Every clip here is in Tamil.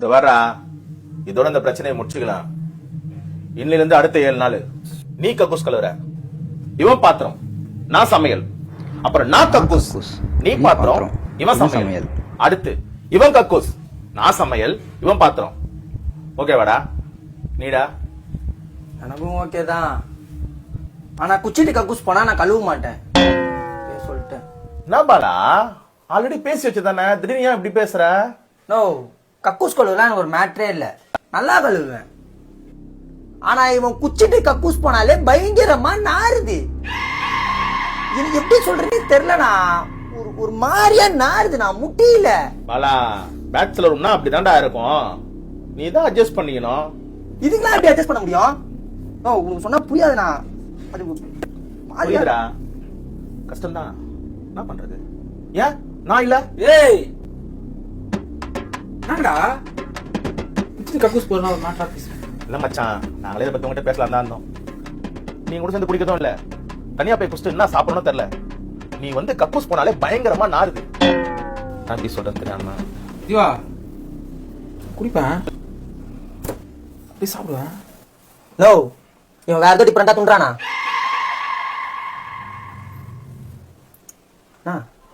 இந்த வரா இதோட இந்த பிரச்சனையை முடிச்சுக்கலாம். இன்னில இருந்து அடுத்த 7 நாள் நீ கக்கூஸ் கழுவுற, இவன் பாத்திரம், நான் சமையல். அப்புறம் நான் கக்கூஸ், நீ பாத்திரம், இவன் சமையல். அடுத்து இவன் கக்கூஸ், நான் சமையல், இவன் பாத்திரம். ஓகேவாடா? நீடா? எனக்கும் ஓகே தான். ஆனா குச்சிட்டு கக்கூஸ் போனா நான் கழுவ மாட்டேன் சொல்லிட்டேன். நான் பாடா ஆல்ரெடி பேசி வச்சுதானே, திடீர்னு ஏன் இப்படி பேசுற? நோ, கக்கூஸ் கழுவுலாம் எனக்கு ஒரு மேட்ரே இல்ல, நல்லா கழுவுவேன். ஆனா இவன் குச்சிட்டு கக்கூஸ் போனாலே பயங்கரமா நாறுது. எனக்கு எப்படி சொல்றேன்னு தெரியலண்ணா, ஒரு மாதிரியா நாறுது, நான் முட்டியில. பாலா பேச்சுலர் ரூம்னா அப்படிதான்டா இருக்கும், நீ தான் அட்ஜஸ்ட் பண்ணிக்கணும். இதுக்கெல்லாம் எப்படி அட்ஜஸ்ட் பண்ண முடியும்? நோ, உனக்கு சொன்னா புரியாதுண்ணா. அது புரியுதுடா, கஷ்டம்தான். என்ன பண்றது? ஏன் நான் இல்ல? ஏய் என்னடா குச்சி கக்கூஸ் போறனா ஒரு மாட்டா பேசு. இல்ல மச்சான், நாங்களே இதை பத்தி உங்ககிட்ட பேசலாம் தான் இருந்தோம். நீ கூட சேர்ந்து குடிக்கதும் இல்ல, தனியா போய் குடிச்சிட்டு என்ன சாப்பிடணும் தெரியல. நீ வந்து கக்கூஸ் போனாலே பயங்கரமா நாறுது. நான் எப்படி சொல்றேன் தெரியாம. திவா குடிப்பேன், அப்படியே சாப்பிடுவேன். நோ, இவன் வேற ஏதோ டிஃபரெண்டா துண்றானா?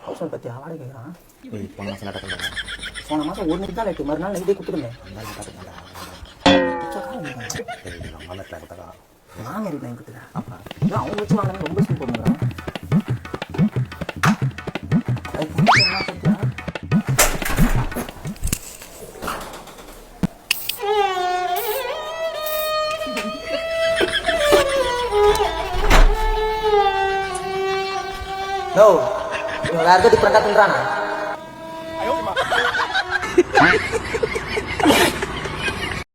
ஹவுஸ் ஓன் பத்தியா வாடகை கேட்கறான். போன மாசம் 1 நிமிஷம் தான் லேட்டு, மறுநாள் நைட்டே கொடுத்துருந்தேன். நான் இருக்கு நான் கொடுத்துறேன். அவங்க வச்சு வாங்கினா ரொம்ப சூப்பர் பண்ணுறான். நோ, இவன் வேற ஏதோ டிஃபரெண்டா துண்றானா?